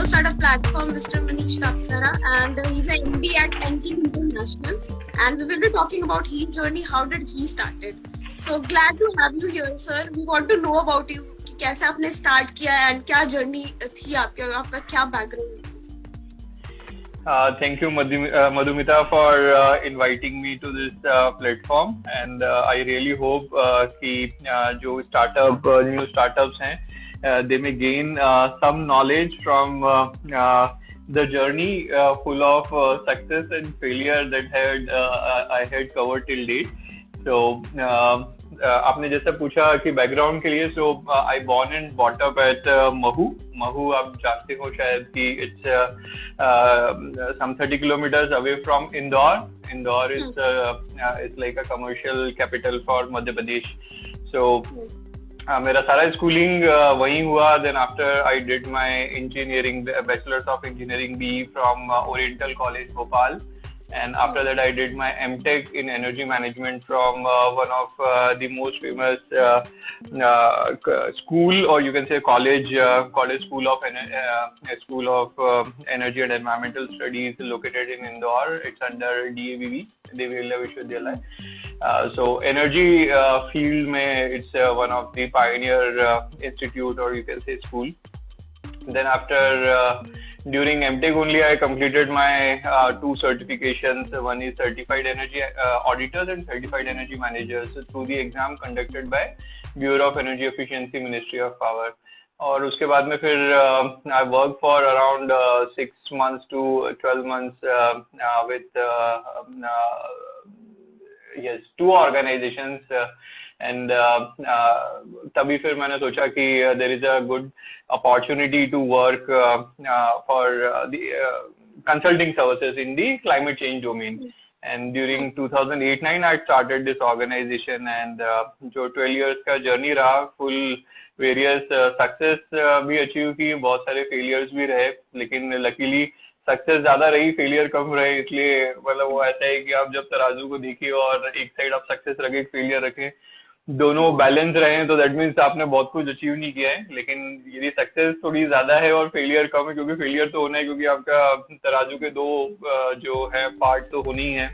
co-host at a platform, Mr. Manish Kaptara, and he's an MD at NT International. And we will be talking about his journey. How did he started? So glad to have you here, sir. We want to know about you. कि कैसे आपने start किया and क्या journey थी आपके, आपका क्या background? Thank you, Madhumita, for inviting me to this platform. And I really hope कि जो new startups हैं, they may gain some knowledge from the journey full of success and failure that I had covered till date. So आपने जैसा पूछा कि background के लिए, so I born and bought up at Mhow आप जानते हो शायद कि it's some 30 kilometers away from Indore is like a commercial capital for Madhya Pradesh. So मेरा सारा स्कूलिंग वहीं हुआ. Then after I did my engineering, bachelors of engineering BE from Oriental College Bhopal. And after that, I did my MTech in energy management from one of the most famous school, or you can say college school of energy and environmental studies located in Indore. It's under DAVV, Devi Lalla Vishwavidyalaya. So energy field mein it's one of the pioneer institute, or you can say school. Then after during MTech only, I completed my 2 certifications. One is Certified Energy Auditors and Certified Energy Managers through the exam conducted by Bureau of Energy Efficiency, Ministry of Power. और उसके बाद में फिर I worked for around 6 months to 12 months with 2 organizations. And तभी फिर मैंने सोचा कि there is a good opportunity to work for the consulting services in the climate change domain. And during 2008-9 I started this organization, and जो 12 years का journey रहा, full various success भी achieve की, बहुत सारे failures भी रहे, लेकिन luckily सक्सेस ज्यादा रही, फेलियर कम रहे. इसलिए मतलब वो ऐसा है कि आप जब तराजू को देखिए और एक साइड आप सक्सेस रखें, एक फेलियर रखें, दोनों बैलेंस रहे, तो दैट मीन्स आपने बहुत कुछ अचीव नहीं किया है. लेकिन यदि सक्सेस थोड़ी ज्यादा है और फेलियर कम है, क्योंकि फेलियर तो होना है, क्योंकि आपका तराजू के 2 जो है पार्ट तो होनी है,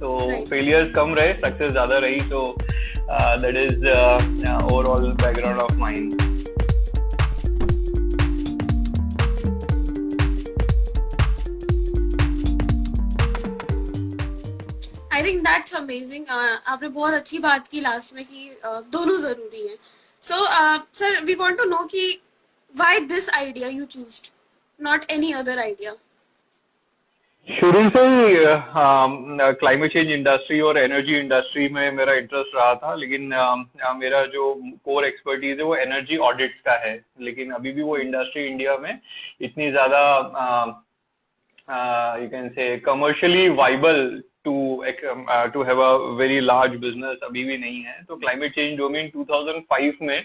तो फेलियर्स कम रहे, सक्सेस ज्यादा रही. तो that is overall background of mine. I think that's amazing. आपने बहुत अच्छी बात की लास्ट में कि दोनों जरूरी हैं. So sir, we want to know कि why this idea you choosed, not any other idea. शुरू से ही क्लाइमेट चेंज इंडस्ट्री और एनर्जी इंडस्ट्री में मेरा इंटरेस्ट रहा था, लेकिन मेरा जो कोर एक्सपर्टीज है वो एनर्जी ऑडिट्स का है. लेकिन अभी भी वो इंडस्ट्री इंडिया में इतनी ज्यादा you can say commercially viable to have a very large business अभी भी नहीं है. तो क्लाइमेट चेंज डोमेन 2005 में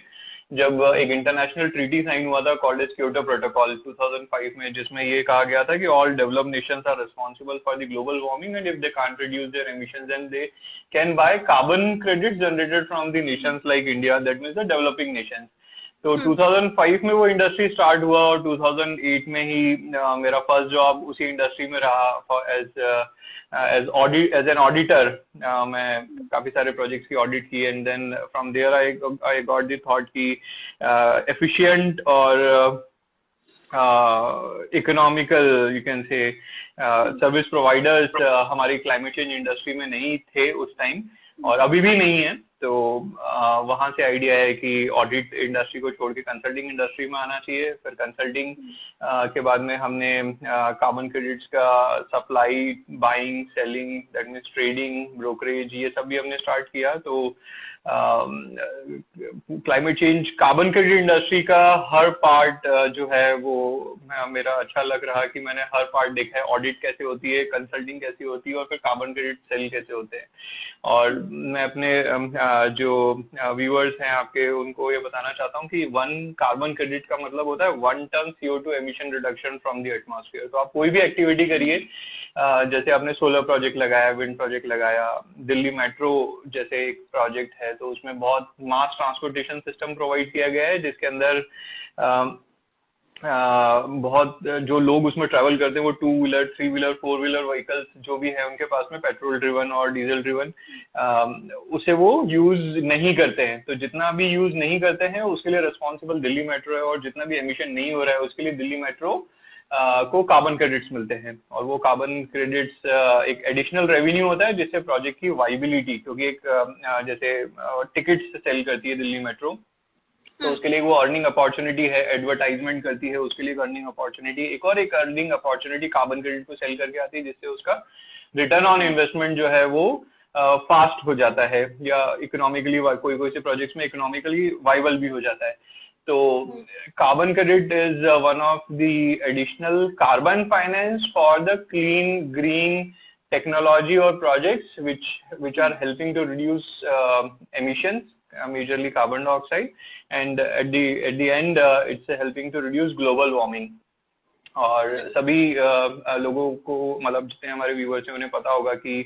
जब एक इंटरनेशनल ट्रीटी साइन हुआ था कॉल्ड एज क्योटो प्रोटोकॉल 2005 में, जिसमें ये कहा गया था कि all developed nations are responsible for the global warming, and if they can't reduce their emissions then they can buy carbon credits generated from the nations like India, that means the developing nations. तो 2005 में वो industry start हुआ, और 2008 में ही मेरा first job उसी industry में रहा एज एन ऑडिटर. मैं काफी सारे प्रोजेक्ट्स की ऑडिट की, and then from there I got the thought कि एफिशिएंट और economical you can say service providers हमारी क्लाइमेट चेंज इंडस्ट्री में नहीं थे उस टाइम, और अभी भी नहीं है. तो वहां से आइडिया है कि ऑडिट इंडस्ट्री को छोड़ के कंसल्टिंग इंडस्ट्री में आना चाहिए. फिर कंसल्टिंग के बाद में हमने कार्बन क्रेडिट्स का supply, buying, selling, that means trading, brokerage, ये सब भी हमने स्टार्ट किया. तो climate change carbon credit industry का हर पार्ट जो है वो मेरा अच्छा लग रहा कि मैंने हर पार्ट देखा है. ऑडिट कैसे होती है, कंसल्टिंग कैसी होती है, और फिर कार्बन क्रेडिट सेल कैसे होते हैं. और मैं अपने जो व्यूअर्स हैं आपके, उनको ये बताना चाहता हूँ कि 1 कार्बन क्रेडिट का मतलब होता है 1 ton CO2 emission reduction from the atmosphere. तो आप कोई भी एक्टिविटी करिए, जैसे आपने सोलर प्रोजेक्ट लगाया, विंड प्रोजेक्ट लगाया, दिल्ली मेट्रो जैसे एक प्रोजेक्ट है, तो उसमें बहुत मास ट्रांसपोर्टेशन सिस्टम प्रोवाइड किया गया है, जिसके अंदर बहुत जो लोग उसमें ट्रैवल करते हैं वो 2 व्हीलर, 3 व्हीलर, 4 व्हीलर व्हीकल्स जो भी है उनके पास में पेट्रोल ड्रिवन और डीजल ड्रिवन उसे वो यूज नहीं करते हैं। तो जितना भी यूज नहीं करते हैं उसके लिए रिस्पॉन्सिबल दिल्ली मेट्रो है, और जितना भी एमिशन नहीं हो रहा है उसके लिए दिल्ली मेट्रो को कार्बन क्रेडिट्स मिलते हैं। और वो कार्बन क्रेडिट्स एक एडिशनल रेवेन्यू होता है जिससे प्रोजेक्ट की वाइबिलिटी, क्योंकि एक जैसे टिकट्स सेल करती है दिल्ली मेट्रो, तो उसके लिए वो अर्निंग अपॉर्चुनिटी है, एडवर्टाइजमेंट करती है, उसके लिए अर्निंग अपॉर्चुनिटी, एक अर्निंग अपॉर्चुनिटी कार्बन क्रेडिट को सेल करके आती है, जिससे उसका रिटर्न ऑन इन्वेस्टमेंट जो है वो फास्ट हो जाता है, या इकोनॉमिकली कोई कोई से प्रोजेक्ट्स में इकोनॉमिकली वाइबल भी हो जाता है। तो carbon credit is one of the additional carbon finance for the clean green technology or projects which are helping to reduce emissions, majorly carbon dioxide, and at the end it's helping to reduce global warming. और सभी लोगों को, मतलब जितने हमारे viewers हैं उन्हें पता होगा कि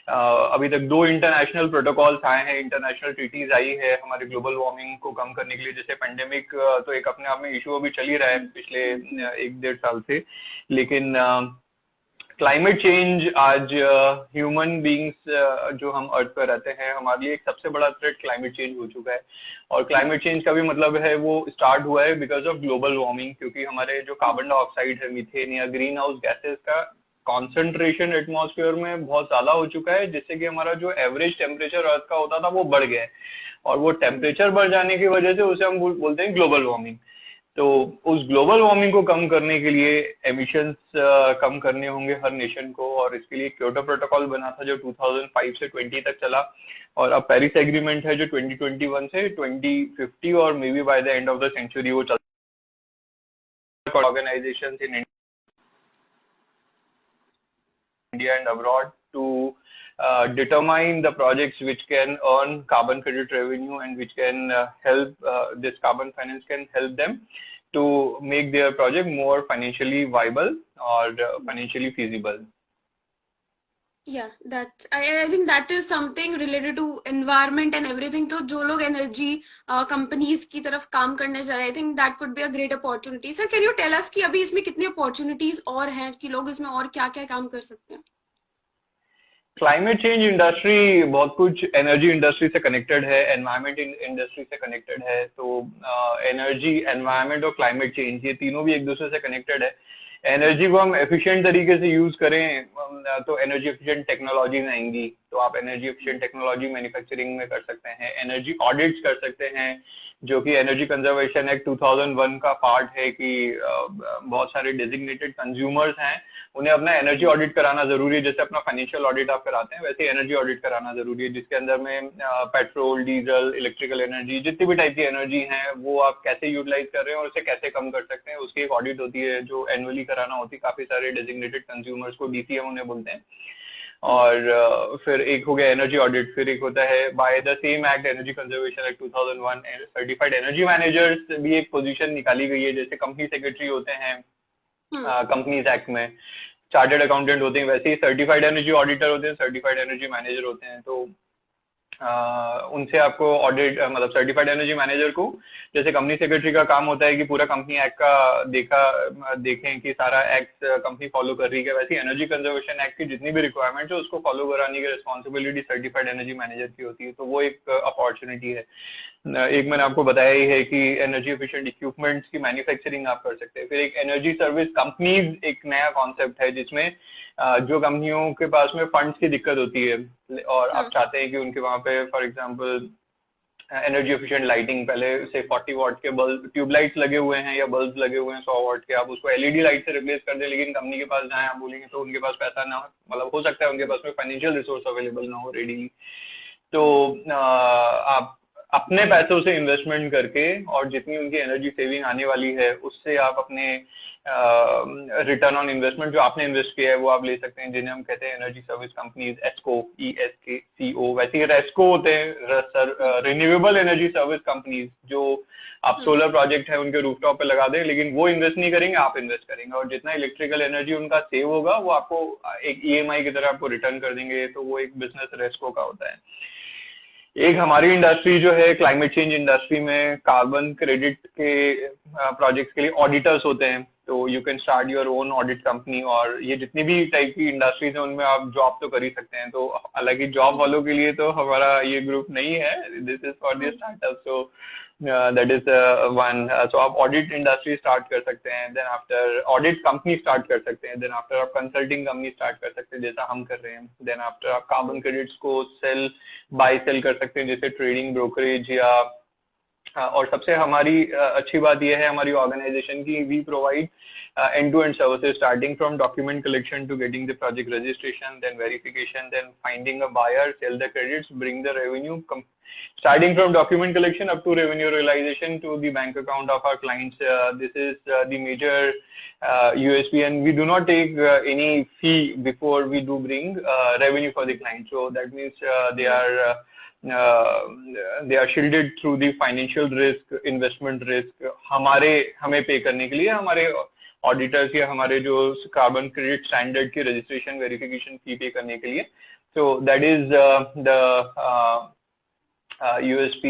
अभी तक 2 इंटरनेशनल प्रोटोकॉल्स आए हैं, इंटरनेशनल ट्रीटीज आई है हमारे ग्लोबल वार्मिंग को कम करने के लिए। जैसे पेंडेमिक तो एक अपने आप में इशू अभी चल ही रहा है पिछले 1-1.5 साल से, लेकिन क्लाइमेट चेंज आज ह्यूमन बींग्स जो हम अर्थ पर रहते हैं हमारे लिए एक सबसे बड़ा थ्रेट क्लाइमेट चेंज हो चुका है। और क्लाइमेट चेंज का भी मतलब है वो स्टार्ट हुआ है बिकॉज ऑफ ग्लोबल वार्मिंग, क्योंकि हमारे जो कार्बन डाइऑक्साइड है, मीथेन या ग्रीन हाउस गैसेस का कॉन्सेंट्रेशन एटमॉस्फेयर में बहुत ज्यादा हो चुका है, जिससे कि हमारा जो एवरेज टेम्परेचर अर्थ का होता था वो बढ़ गया है। और वो टेम्परेचर बढ़ जाने की वजह से उसे हम बोलते हैं ग्लोबल वार्मिंग। तो उस ग्लोबल वार्मिंग को कम करने के लिए एमिशंस कम करने होंगे हर नेशन को, और इसके लिए क्योटो प्रोटोकॉल बना था जो 2005 से 20 तक चला, और अब पेरिस एग्रीमेंट है जो 2021 से 2050 और maybe by the end of the century वो चल ऑर्गेनाइजेशंस इन India and abroad to determine the projects which can earn carbon credit revenue and which can help this carbon finance can help them to make their project more financially viable or financially feasible. Yeah, I think that is something related to environment and everything. तो जो लोग energy companies की तरफ काम करने जा रहे हैं, I think that could be a great opportunity. Sir, can you tell us कि अभी इसमें कितनी opportunities और हैं कि लोग इसमें और क्या-क्या काम कर सकते हैं? क्लाइमेट चेंज इंडस्ट्री बहुत कुछ एनर्जी इंडस्ट्री से कनेक्टेड है, एनवायरमेंट इंडस्ट्री से कनेक्टेड है। तो एनर्जी, एनवायरमेंट और क्लाइमेट चेंज ये तीनों भी एक दूसरे से कनेक्टेड है। एनर्जी को हम एफिशिएंट तरीके से यूज करें तो एनर्जी एफिशिएंट टेक्नोलॉजीज आएंगी, तो आप एनर्जी एफिशिएंट टेक्नोलॉजी मैन्युफैक्चरिंग में कर सकते हैं। एनर्जी ऑडिट्स कर सकते हैं, जो कि एनर्जी कंजर्वेशन एक्ट 2001 का पार्ट है कि बहुत सारे डेजिग्नेटेड कंज्यूमर्स हैं, उन्हें अपना एनर्जी ऑडिट कराना जरूरी है। जैसे अपना फाइनेंशियल ऑडिट आप कराते हैं वैसे एनर्जी ऑडिट कराना जरूरी है, जिसके अंदर में पेट्रोल, डीजल, इलेक्ट्रिकल एनर्जी, जितनी भी टाइप की एनर्जी है वो आप कैसे यूटिलाइज कर रहे हैं और उसे कैसे कम कर सकते हैं, उसकी एक ऑडिट होती है जो एनुअली कराना होती है काफी सारे डेजिग्नेटेड कंज्यूमर्स को, डीसीएम उन्हें बोलते हैं। और फिर एक हो गया एनर्जी ऑडिट, फिर एक होता है by the same act energy conservation act 2001 certified energy managers भी एक पोजीशन निकाली गई है। जैसे कंपनी सेक्रेटरी होते हैं कंपनीज एक्ट में, चार्टर्ड अकाउंटेंट होते हैं, वैसे ही सर्टिफाइड एनर्जी ऑडिटर होते हैं, सर्टिफाइड एनर्जी मैनेजर होते हैं। तो उनसे आपको ऑडिट, मतलब सर्टिफाइड एनर्जी मैनेजर को जैसे कंपनी सेक्रेटरी का काम होता है कि पूरा कंपनी एक्ट का देखें कि सारा एक्ट कंपनी फॉलो कर रही है, वैसे एनर्जी कंजर्वेशन एक्ट की जितनी भी रिक्वायरमेंट है उसको फॉलो कराने की रिस्पॉन्सिबिलिटी सर्टिफाइड एनर्जी मैनेजर की होती है। तो वो एक अपॉर्चुनिटी है। एक मैंने आपको बताया ही है कि एनर्जी एफिशिएंट इक्विपमेंट्स की मैन्युफैक्चरिंग आप कर सकते हैं। फिर एक एनर्जी सर्विस कंपनीज एक नया कॉन्सेप्ट है, जिसमें जो कंपनियों के पास में फंड्स की दिक्कत होती है और आप चाहते हैं कि उनके वहां पे for example energy efficient lighting, पहले से 40 वॉट के बल्ब, ट्यूबलाइट्स लगे हुए हैं या बल्ब लगे हुए हैं 100 वॉट के, आप उसको एलईडी लाइट से रिप्लेस कर दें, लेकिन कंपनी के पास जाएं आप बोलेंगे तो उनके पास पैसा ना, मतलब हो सकता है उनके पास में फाइनेंशियल रिसोर्स अवेलेबल ना हो रेडीली। तो आप अपने पैसों से इन्वेस्टमेंट करके और जितनी उनकी एनर्जी सेविंग आने वाली है उससे आप अपने रिटर्न ऑन इन्वेस्टमेंट जो आपने इन्वेस्ट किया है वो आप ले सकते हैं, जिन्हें हम कहते हैं एनर्जी सर्विस कंपनीज, एस्को, ESKCO। वैसे ही रेस्को होते हैं, रिन्यूएबल एनर्जी सर्विस कंपनीज, जो आप सोलर प्रोजेक्ट है उनके रूफटॉप पे लगा दें, लेकिन वो इन्वेस्ट नहीं करेंगे, आप इन्वेस्ट करेंगे, और जितना इलेक्ट्रिकल एनर्जी उनका सेव होगा वो आपको एक EMI की तरह आपको रिटर्न कर देंगे। तो वो एक बिजनेस रेस्को का होता है। एक हमारी इंडस्ट्री जो है क्लाइमेट चेंज इंडस्ट्री में कार्बन क्रेडिट के प्रोजेक्ट्स के लिए ऑडिटर्स होते हैं, तो you can start your own audit company, और ये जितनी भी टाइप की इंडस्ट्रीज है उनमें आप जॉब तो कर ही सकते हैं। तो हालांकि जॉब वालों के लिए तो हमारा ये ग्रुप नहीं है, this is for the startup, so that is one. So आप ऑडिट इंडस्ट्री स्टार्ट कर सकते हैं, then after audit company start कर सकते हैं, देन आफ्टर आप कंसल्टिंग कंपनी स्टार्ट कर सकते हैं जैसा हम कर रहे हैं, देन आफ्टर आप कार्बन क्रेडिट्स को बाय सेल कर सकते हैं जैसे ट्रेडिंग, ब्रोकरेज या और सबसे हमारी अच्छी बात यह है हमारी ऑर्गेनाइजेशन की, we provide end-to-end services starting from document collection to getting the project registration, then verification, then finding a buyer, sell the credits, bring the revenue, starting from document collection up to revenue realization to the bank account of our clients. This is the major USP, and we do not take any fee before we do bring revenue for the client. So that means they are shielded through the financial risk, investment risk, हमें पे करने के लिए हमारे auditors या हमारे जो carbon credit standard की रजिस्ट्रेशन वेरिफिकेशन फी पे करने के लिए। सो that is the USP,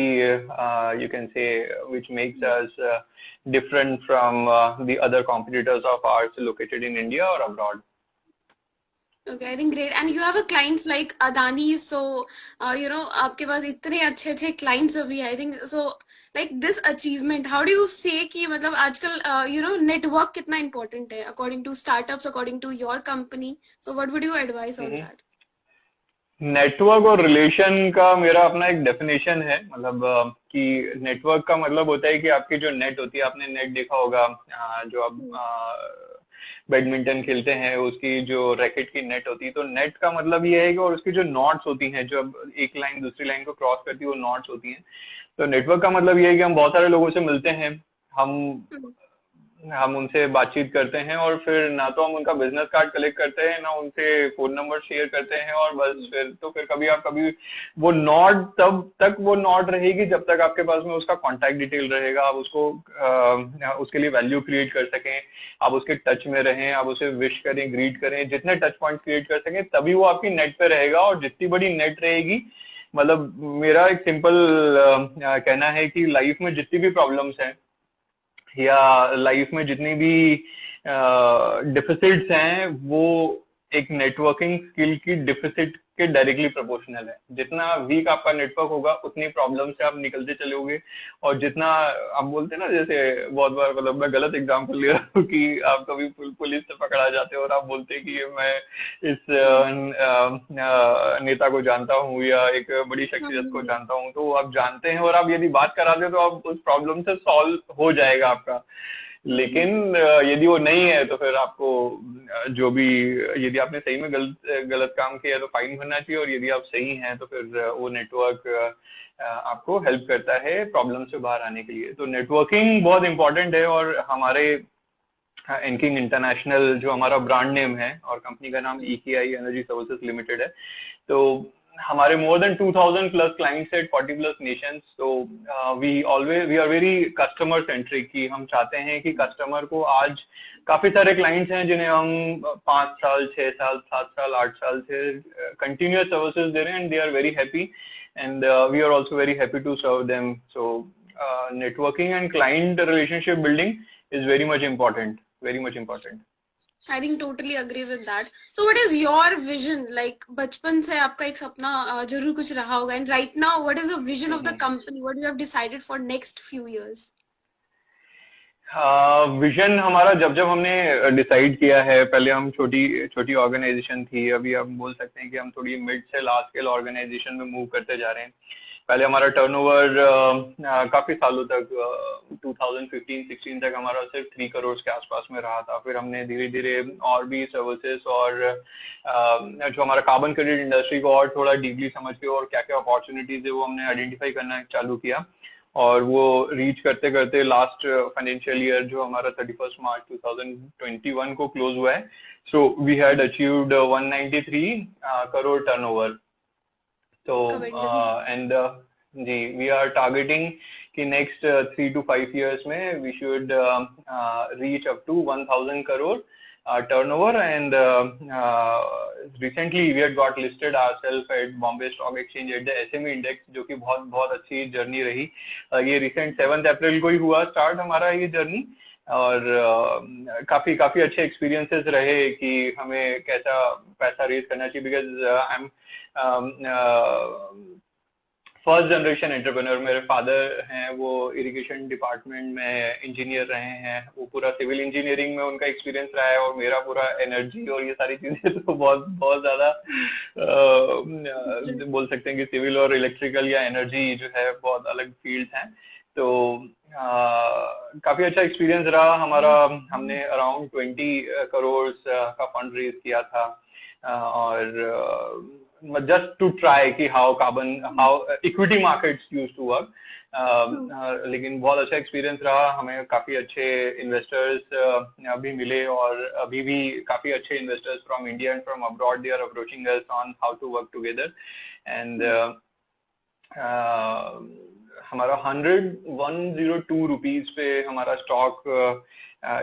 you can say, which makes us different from the other competitors of ours located in India or abroad. Okay, I think great. And you have a clients like Adani, so आपके पास इतने अच्छे अच्छे clients अभी, I think so. Like this achievement, how do you say कि मतलब आजकल network कितना important है according to startups, according to your company? So what would you advise on that? Network और रिलेशन का मेरा अपना एक डेफिनेशन है, मतलब कि नेटवर्क का मतलब होता है कि आपकी जो नेट होती है, आपने नेट देखा होगा, जो आप बैडमिंटन खेलते हैं उसकी जो रैकेट की नेट होती है, तो नेट का मतलब ये है कि, और उसकी जो नॉट्स होती हैं जो अब एक लाइन दूसरी लाइन को क्रॉस करती है वो नॉट्स होती हैं। तो नेटवर्क का मतलब ये है कि हम बहुत सारे लोगों से मिलते हैं, हम उनसे बातचीत करते हैं, और फिर ना तो हम उनका बिजनेस कार्ड कलेक्ट करते हैं, ना उनसे फोन नंबर शेयर करते हैं, और बस फिर कभी वो नॉट तब तक वो नॉट रहेगी जब तक आपके पास में उसका कांटेक्ट डिटेल रहेगा, आप उसको उसके लिए वैल्यू क्रिएट कर सकें, आप उसके टच में रहें, आप उसे विश करें, ग्रीट करें, जितने टच पॉइंट क्रिएट कर सकें तभी वो आपकी नेट पे रहेगा। और जितनी बड़ी नेट रहेगी, मतलब मेरा एक सिंपल कहना है कि लाइफ में जितनी भी प्रॉब्लम्स हैं या लाइफ में जितनी भी डिफिसिट्स हैं, वो एक नेटवर्किंग स्किल की डिफिसिट के डायरेक्टली प्रोपोर्शनल है। जितना वीक आपका नेटवर्क होगा उतनी प्रॉब्लम से आप निकलते चलोगे, और जितना आप बोलते हैं ना, जैसे बहुत बार, मतलब मैं गलत एग्जांपल ले रहा हूँ कि आप कभी पुलिस से पकड़ा जाते हो और आप बोलते हैं कि मैं इस नेता को जानता हूँ या एक बड़ी शख्सियत को जानता हूँ, तो आप जानते हैं और आप यदि बात कराते हो तो आप उस प्रॉब्लम से सॉल्व हो जाएगा आपका। लेकिन यदि वो नहीं है तो फिर आपको जो भी, यदि आपने सही में गलत काम किया तो फाइन भरना चाहिए, और यदि आप सही हैं तो फिर वो नेटवर्क आपको हेल्प करता है प्रॉब्लम से बाहर आने के लिए। तो नेटवर्किंग बहुत इंपॉर्टेंट है, और हमारे एनकिंग इंटरनेशनल जो हमारा ब्रांड नेम है और कंपनी का नाम EKI एनर्जी सर्विसेज लिमिटेड है, तो हमारे more than 2000 plus clients at 40 plus nations. So we are very customer centric, कि हम चाहते हैं कि कस्टमर को, आज काफी सारे क्लाइंट्स हैं जिन्हें हम 5 साल 6 साल 7 साल 8 साल से कंटिन्यूअस सर्विसेज दे रहे हैं, and they are very happy, and we are also very happy to serve them. So networking and client relationship building is very much important, very much important. I think totally agree with that. So what is your vision? Like बचपन से आपका एक सपना जरूर कुछ रहा होगा, and right now what is the vision of the company? What you have decided for next few years? Vision हमारा जब हमने डिसाइड किया है, पहले हम छोटी ऑर्गेनाइजेशन थी, अभी हम बोल सकते हैं कि हम थोड़ी मिड से लार्ज स्केल ऑर्गेनाइजेशन में मूव करते जा रहे हैं। पहले हमारा टर्नओवर काफी सालों तक 2015-16 तक हमारा सिर्फ 3 करोड़ के आसपास में रहा था। फिर हमने धीरे धीरे और भी सर्विसेज और जो हमारा कार्बन क्रेडिट इंडस्ट्री को और थोड़ा डीपली समझ के और क्या क्या अपॉर्चुनिटीज है वो हमने आइडेंटिफाई करना चालू किया, और वो रीच करते करते लास्ट फाइनेंशियल ईयर जो हमारा 31 मार्च 2021 को क्लोज हुआ है, so we had achieved 193 crore turnover. So and जी, we are targeting कि next 3 to 5 years में we should reach up to 1000 crore turnover, and recently we had got listed ourselves at Bombay Stock Exchange at the SME Index, जो कि बहुत बहुत अच्छी journey रही। ये रिसेंट 7 अप्रैल को ही हुआ स्टार्ट हमारा ये जर्नी, और काफी काफी अच्छे एक्सपीरियंसेस रहे कि हमें कैसा पैसा रेज करना चाहिए, because I am first generation entrepreneur. मेरे फादर हैं, वो इरिगेशन डिपार्टमेंट में इंजीनियर रहे हैं, वो पूरा सिविल इंजीनियरिंग में उनका एक्सपीरियंस रहा है, और मेरा पूरा एनर्जी और ये सारी चीजें तो बहुत बहुत ज्यादा बोल सकते हैं कि सिविल और इलेक्ट्रिकल या एनर्जी जो है बहुत अलग फील्ड हैं। तो काफी अच्छा एक्सपीरियंस रहा हमारा। हमने अराउंड 20 करोड़ का फंड रेज किया था, और just to try कि how equity markets used to work, लेकिन बहुत अच्छा एक्सपीरियंस रहा। हमें काफी अच्छे इन्वेस्टर्स भी मिले, और अभी भी काफी अच्छे investors from India and from abroad, they are approaching us on how to work together. And हमारा 102 रुपीज पे हमारा स्टॉक,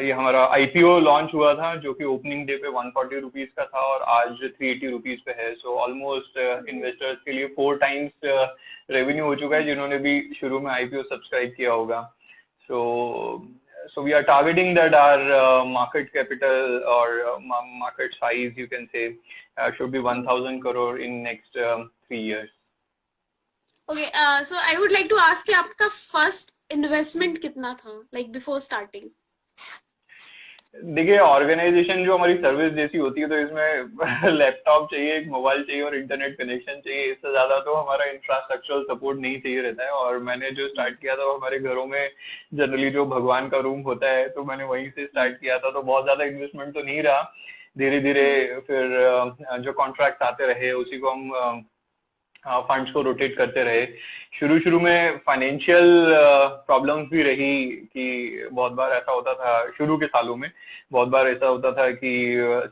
ये हमारा आईपीओ लॉन्च हुआ था, जो कि ओपनिंग डे पे 140 रुपीज का था, और आज 380 रुपीज पे है। सो ऑलमोस्ट इन्वेस्टर्स के लिए 4 टाइम्स रेवेन्यू हो चुका है, जिन्होंने भी शुरू में आईपीओ सब्सक्राइब किया होगा। So we are targeting that our market capital or market size, you can say, should be 1,000 crore in next 3 years. Okay, so I would like to ask कि आपका first investment कितना था, like before starting? देखिए, organisation जो हमारी service जैसी होती है, तो इसमें लैपटॉप चाहिए, एक मोबाइल चाहिए और इंटरनेट कनेक्शन चाहिए। इससे ज्यादा तो हमारा इंफ्रास्ट्रक्चरल सपोर्ट नहीं चाहिए रहता है। और मैंने जो स्टार्ट किया था, हमारे घरों में जनरली जो भगवान का रूम होता है, तो मैंने वहीं से स्टार्ट किया था। तो बहुत ज्यादा इन्वेस्टमेंट तो नहीं रहा। धीरे धीरे फिर जो कॉन्ट्रैक्ट आते रहे, उसी को हम फंड्स को रोटेट करते रहे। शुरू में फाइनेंशियल प्रॉब्लम्स भी रही कि बहुत बार ऐसा होता था, शुरू के सालों में बहुत बार ऐसा होता था कि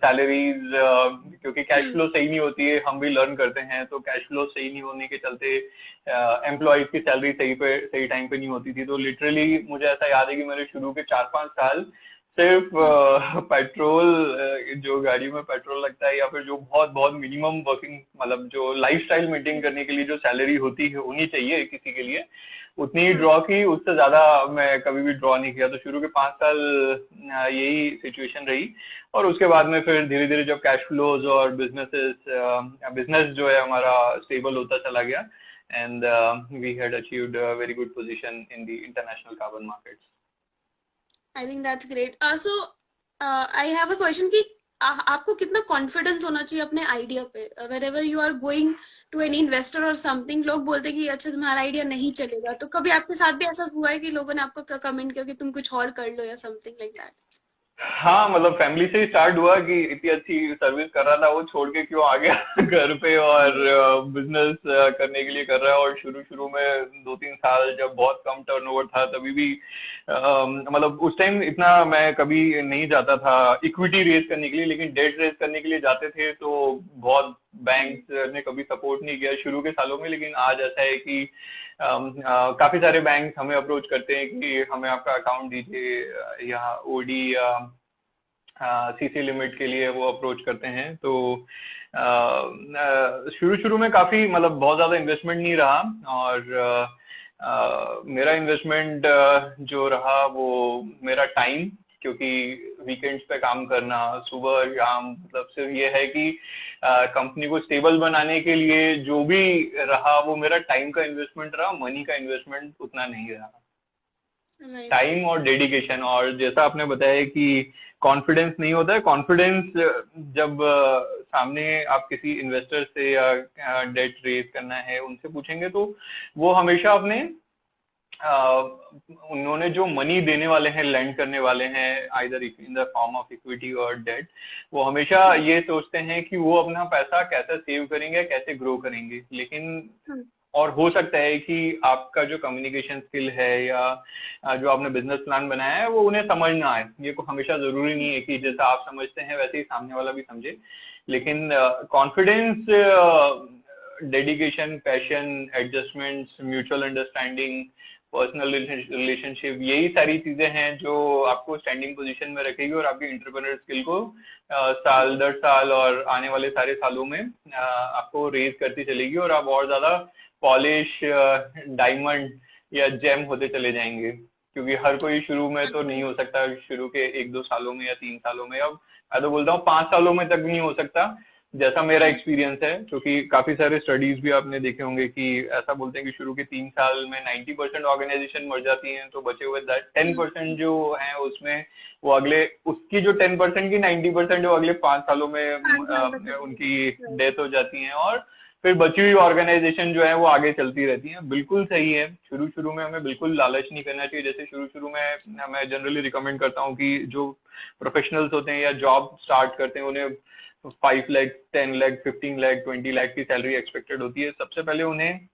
सैलरीज, क्योंकि कैश फ्लो सही नहीं होती है, हम भी लर्न करते हैं, तो कैश फ्लो सही नहीं होने के चलते एम्प्लॉयज की सैलरी सही टाइम पे नहीं होती थी। तो लिटरली मुझे ऐसा याद है कि मैंने शुरू के 4-5 साल सिर्फ पेट्रोल, जो गाड़ी में पेट्रोल लगता है, या फिर जो बहुत बहुत मिनिमम वर्किंग, मतलब जो लाइफस्टाइल मेंटेन करने के लिए जो सैलरी होती है, होनी चाहिए किसी के लिए, उतनी ही ड्रॉ की। उससे ज्यादा मैं कभी भी ड्रॉ नहीं किया। तो शुरू के 5 साल यही सिचुएशन रही, और उसके बाद में फिर धीरे धीरे जब कैश फ्लोज और बिजनेस जो है हमारा स्टेबल होता चला गया, and we had achieved a very good position in the international carbon markets. I think that's great. So I have a question कि आपको कितना कॉन्फिडेंस होना चाहिए अपने आइडिया पे? Wherever you are going to any investor or something, लोग बोलते हैं कि अच्छा तुम्हारा आइडिया नहीं चलेगा। तो कभी आपके साथ भी ऐसा हुआ है कि लोगों ने आपको कमेंट किया कि तुम कुछ और कर लो या समथिंग लाइक दैट? हाँ, मतलब फैमिली से ही स्टार्ट हुआ कि इतनी अच्छी सर्विस कर रहा था, वो छोड़ के क्यों आ गया घर पे, और बिजनेस करने के लिए कर रहा है। और शुरू में 2-3 साल जब बहुत कम टर्नओवर था, तभी भी मतलब उस टाइम इतना मैं कभी नहीं जाता था इक्विटी रेज करने के लिए, लेकिन डेट रेज करने के लिए जाते थे। तो बहुत बैंक ने कभी सपोर्ट नहीं किया शुरू के सालों में। लेकिन आज ऐसा है कि काफी सारे बैंक हमें अप्रोच करते हैं कि हमें आपका अकाउंट दीजिए, या ओडी या सीसी लिमिट के लिए वो अप्रोच करते हैं। तो शुरू में काफी, मतलब बहुत ज्यादा इन्वेस्टमेंट नहीं रहा, और मेरा इन्वेस्टमेंट जो रहा वो मेरा टाइम, क्योंकि वीकेंड्स पे काम करना, सुबह शाम, मतलब सिर्फ ये है कि कंपनी को स्टेबल बनाने के लिए जो भी रहा वो मेरा टाइम का इन्वेस्टमेंट रहा, मनी का इन्वेस्टमेंट उतना नहीं रहा। टाइम और डेडिकेशन। और जैसा आपने बताया कि कॉन्फिडेंस नहीं होता है, कॉन्फिडेंस जब सामने आप किसी इन्वेस्टर से या डेट रेज करना है उनसे पूछेंगे, तो वो हमेशा अपने उन्होंने जो मनी देने वाले हैं, लैंड करने वाले हैं, either in the form of equity और डेट, वो हमेशा ये सोचते हैं कि वो अपना पैसा कैसे सेव करेंगे, कैसे ग्रो करेंगे। लेकिन और हो सकता है कि आपका जो कम्युनिकेशन स्किल है या जो आपने बिजनेस प्लान बनाया है वो उन्हें समझ ना आए। ये को हमेशा जरूरी नहीं है कि जैसा आप समझते हैं वैसे ही सामने वाला भी समझे। लेकिन confidence, dedication, passion, adjustments, mutual understanding, personal relationship, यही सारी चीजें हैं जो आपको स्टैंडिंग पोजीशन में रखेगी और आपकी एंटरप्रेन्योर स्किल को साल दर साल और आने वाले सारे सालों में आपको रेज करती चलेगी और आप और ज्यादा पॉलिश डायमंड या जेम होते चले जाएंगे। क्योंकि हर कोई शुरू में तो नहीं हो सकता, शुरू के 1-2 सालों में या 3 सालों में, अब मैं तो बोलता हूँ 5 सालों में तक नहीं हो सकता, जैसा मेरा एक्सपीरियंस है। क्योंकि काफी सारे स्टडीज भी आपने देखे होंगे कि ऐसा बोलते हैं कि शुरू के 3 साल में 90% ऑर्गेनाइजेशन मर जाती हैं, तो बचे हुए 10% जो है उसमें वो अगले, उसकी जो 10% की 90% वो अगले 5 सालों में उनकी डेथ हो जाती है, और फिर बची हुई ऑर्गेनाइजेशन जो है वो आगे चलती रहती है। बिल्कुल सही है, शुरू शुरू में हमें बिल्कुल लालच नहीं करना चाहिए। जैसे शुरू शुरू में मैं जनरली रिकमेंड करता हूँ कि जो प्रोफेशनल्स होते हैं या जॉब स्टार्ट करते हैं, उन्हें 5 लाख, 10 लाख, 15 लाख, 20 लाख की सैलरी एक्सपेक्टेड होती है। सबसे पहले उन्हें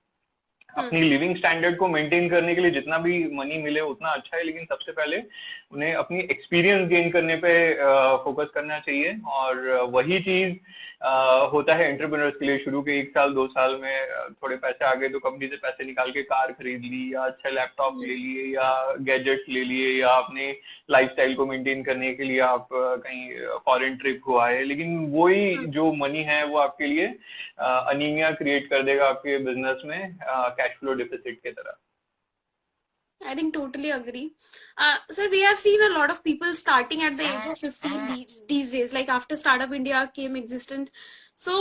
अपनी लिविंग स्टैंडर्ड को मेंटेन करने के लिए जितना भी मनी मिले उतना अच्छा है, लेकिन सबसे पहले उन्हें अपनी एक्सपीरियंस गेन करने पे फोकस करना चाहिए। और वही चीज होता है एंटरप्रेन्योर्स के लिए। शुरू के 1 साल 2 साल में थोड़े पैसे आ गए तो कंपनी से पैसे निकाल के कार खरीद ली, या अच्छा लैपटॉप ले लिए, या गैजेट्स ले लिए, या अपने लाइफस्टाइल को मेंटेन करने के लिए आप कहीं फॉरेन ट्रिप को आए। लेकिन वही जो मनी है वो आपके लिए अनीमिया क्रिएट कर देगा आपके बिजनेस में, कैश फ्लो डिफिसिट की तरह। I think totally agree. Sir, we have seen a lot of people starting at the age of 15 these days, like after Startup India came existence. So,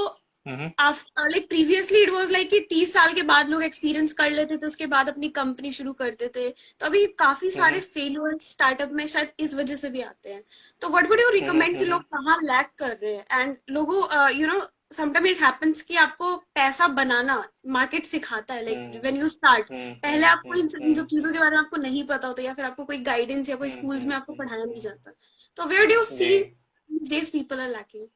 after, like previously it was like कि 30 साल के बाद लोग experience कर लेते थे, उसके बाद अपनी कंपनी शुरू करते थे। तो अभी काफी सारे फेलियर्स स्टार्टअप में शायद इस वजह से भी आते हैं। तो व्हाट वुड यू रिकमेंड कि लोग कहाँ लैग कर रहे हैं? एंड लोगों समटाइम इट हैपेंस कि आपको पैसा बनाना मार्केट सिखाता है, लाइक व्हेन यू स्टार्ट, पहले आपको इन सब चीजों के बारे में आपको नहीं पता होता, या फिर आपको कोई गाइडेंस या कोई स्कूल्स में आपको पढ़ाया नहीं जाता। तो where do you see this people are lacking?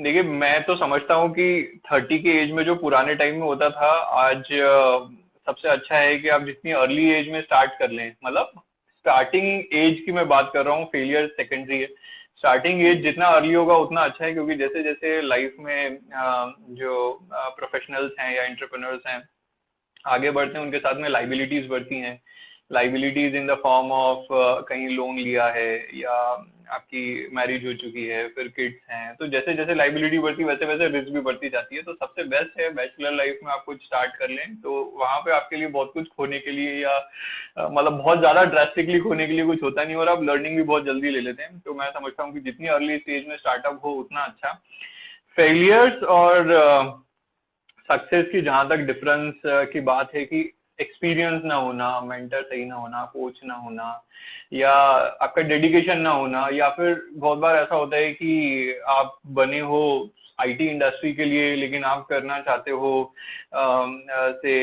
देखिए, मैं तो समझता हूँ कि 30 के एज में जो पुराने टाइम में होता था, आज सबसे अच्छा है कि आप जितनी अर्ली एज में स्टार्ट कर लें। मतलब स्टार्टिंग एज की मैं बात कर रहा हूँ, फेलियर सेकेंडरी है। स्टार्टिंग एज जितना अर्ली होगा उतना अच्छा है, क्योंकि जैसे जैसे लाइफ में जो प्रोफेशनल्स हैं या एंटरप्रेन्योर्स हैं आगे बढ़ते हैं, उनके साथ में लाइबिलिटीज बढ़ती हैं। Liabilities in the form of कहीं लोन लिया है, या आपकी मैरिज हो चुकी है, फिर किड्स हैं, तो जैसे जैसे लाइबिलिटी बढ़ती है वैसे वैसे रिस्क भी बढ़ती जाती है। तो सबसे बेस्ट है बैचलर लाइफ में आप कुछ स्टार्ट कर लें, तो वहां पे आपके लिए बहुत कुछ खोने के लिए, या मतलब बहुत ज्यादा ड्रास्टिकली खोने के लिए कुछ होता नहीं, और आप लर्निंग भी बहुत जल्दी ले लेते हैं। तो मैं समझता हूँ कि जितनी अर्ली स्टेज में स्टार्टअप हो उतना अच्छा। फेलियर्स और सक्सेस की जहां तक डिफरेंस की बात है कि एक्सपीरियंस ना होना, मेंटर सही ना होना, कोच ना होना, या आपका डेडिकेशन ना होना, या फिर बहुत बार ऐसा होता है कि आप बने हो आईटी इंडस्ट्री के लिए लेकिन आप करना चाहते हो से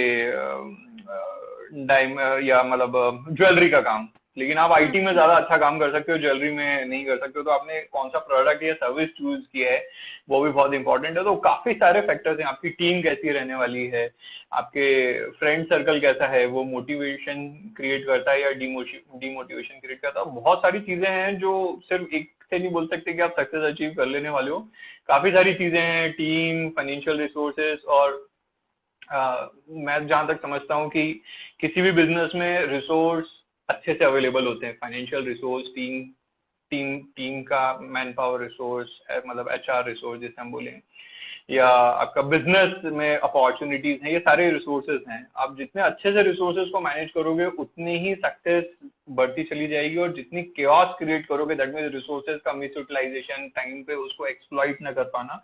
या मतलब ज्वेलरी का काम, लेकिन आप आईटी में ज्यादा अच्छा काम कर सकते हो, ज्वेलरी में नहीं कर सकते हो। तो आपने कौन सा प्रोडक्ट या सर्विस चूज किया है वो भी बहुत इंपॉर्टेंट है। तो काफी सारे फैक्टर्स हैं, आपकी टीम कैसी रहने वाली है, आपके फ्रेंड सर्कल कैसा है, वो मोटिवेशन क्रिएट करता है या डिमोटिवेशन क्रिएट करता है। बहुत सारी चीजें हैं जो सिर्फ एक से नहीं बोल सकते कि आप सक्सेस अचीव कर लेने वाले हो। काफी सारी चीजें हैं, टीम, फाइनेंशियल रिसोर्सेस, और मैं जहां तक समझता हूँ कि किसी भी बिजनेस में रिसोर्स अच्छे से अवेलेबल होते हैं। फाइनेंशियल रिसोर्स, टीम का मैन पावर रिसोर्स, मतलब एचआर रिसोर्स जिसे हम बोलें, या आपका बिजनेस में अपॉर्चुनिटीज हैं, ये सारे रिसोर्सेज हैं। आप जितने अच्छे से रिसोर्सेज को मैनेज करोगे उतनी ही सक्सेस बढ़ती चली जाएगी। और जितनी केओस क्रिएट करोगे, दैट मींस रिसोर्सेज का मिस यूटिलाइजेशन, टाइम पे उसको एक्सप्लॉइट ना कर पाना,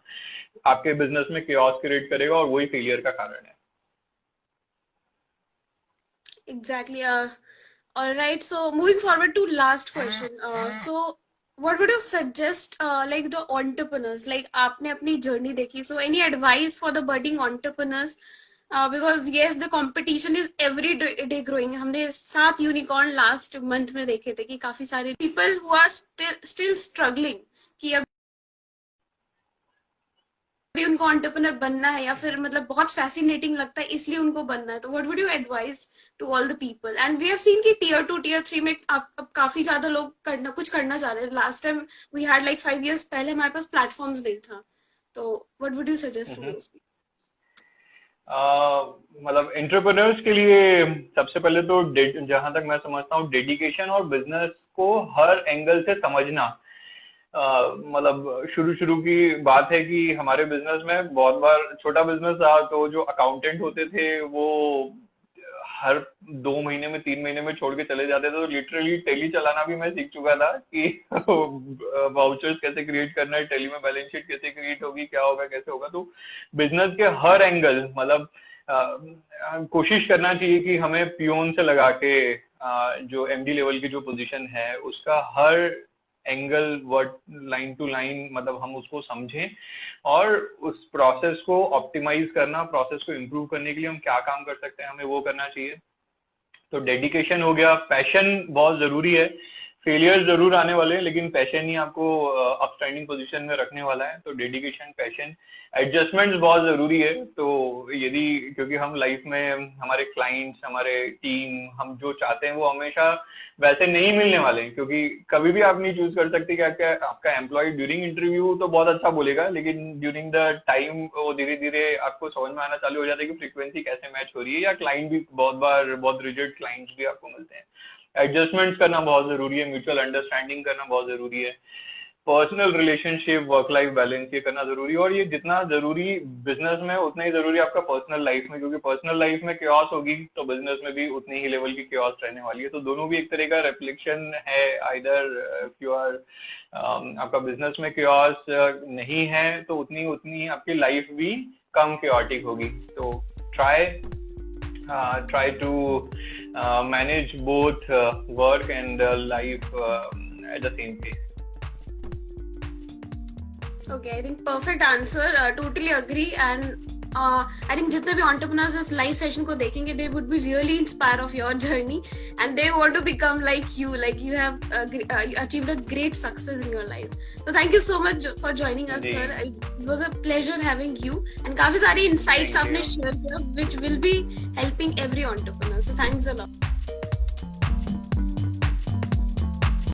आपके बिजनेस में केओस क्रिएट करेगा, और वही फेलियर का कारण है। Exactly. All right. So moving forward to last question. So what would you suggest, like the entrepreneurs, like आपने अपनी journey देखी, so any advice for the budding entrepreneurs? Because yes, the competition is every day growing. हमने 7 unicorn last month में देखे थे कि काफी सारे people who are still struggling कि अब भी उनको एंटरप्रेन्योर बनना है, या फिर मतलब बहुत फैसिनेटिंग लगता है इसलिए उनको बनना है। तो what would you advise to all the people? And we have seen कि टियर 2 टियर 3 में अब काफी ज्यादा लोग कुछ करना चाह रहे हैं। Last time we had like 5 years पहले हमारे पास प्लेटफॉर्म्स नहीं था। तो what would you suggest to those? मतलब एंटरप्रेन्योर्स के लिए सबसे पहले तो जहां तक मैं समझता हूँ डेडिकेशन और बिजनेस को हर एंगल से समझना। मतलब शुरू शुरू की बात है कि हमारे बिजनेस में बहुत बार छोटा बिजनेस था तो जो अकाउंटेंट होते थे वो हर 2 महीने में 3 महीने में छोड़ के चले जाते थे, तो लिटरली टेली चलाना भी मैं सीख चुका था कि वाउचर्स कैसे क्रिएट करना है, टेली में बैलेंस शीट कैसे क्रिएट होगी, क्या होगा कैसे होगा। तो बिजनेस के हर एंगल मतलब कोशिश करना चाहिए कि हमें पियोन से लगा के जो एमडी लेवल की जो पोजीशन है उसका हर angle word line to line मतलब हम उसको समझें और उस प्रोसेस को ऑप्टिमाइज करना, प्रोसेस को इम्प्रूव करने के लिए हम क्या काम कर सकते हैं हमें वो करना चाहिए। तो डेडिकेशन हो गया, पैशन बहुत जरूरी है। फेलियर जरूर आने वाले हैं लेकिन पैशन ही आपको अपस्टैंडिंग पोजीशन में रखने वाला है। तो डेडिकेशन, पैशन, एडजस्टमेंट्स बहुत जरूरी है। तो यदि क्योंकि हम लाइफ में हमारे क्लाइंट्स, हमारे टीम, हम जो चाहते हैं वो हमेशा वैसे नहीं मिलने वाले हैं, क्योंकि कभी भी आप नहीं चूज कर सकते कि आपका एम्प्लॉय ड्यूरिंग इंटरव्यू तो बहुत अच्छा बोलेगा लेकिन ड्यूरिंग द टाइम वो धीरे धीरे आपको समझ में आना चालू हो जाता है कि फ्रीक्वेंसी कैसे मैच हो रही है। या क्लाइंट भी बहुत बार बहुत रिजिड क्लाइंट्स भी आपको मिलते हैं। एडजस्टमेंट करना बहुत जरूरी है, म्यूचुअल अंडरस्टैंडिंग करना बहुत जरूरी है, personal relationship, work life balance ये करना जरूरी है। और ये जितना जरूरी बिजनेस में उतना ही जरूरी आपका पर्सनल लाइफ में, क्योंकि पर्सनल लाइफ में क्योस होगी तो बिजनेस में भी उतनी ही लेवल की क्योस रहने वाली है। तो दोनों भी एक तरह का रिफ्लेक्शन है। आइदर इफ यू आर आपका बिजनेस में क्योस नहीं है तो उतनी उतनी आपकी लाइफ भी कम क्योटिक होगी। तो try to manage both work and life at the same pace. Okay, I think perfect answer. Totally agree. And I think जितने भी entrepreneurs इस live session को देखेंगे, they would be really inspired of your journey, and they want to become like you have achieved a great success in your life. So thank you so much for joining us, sir. It was a pleasure having you. And काफी सारी insights आपने share किया, which will be helping every entrepreneur. So thanks a lot.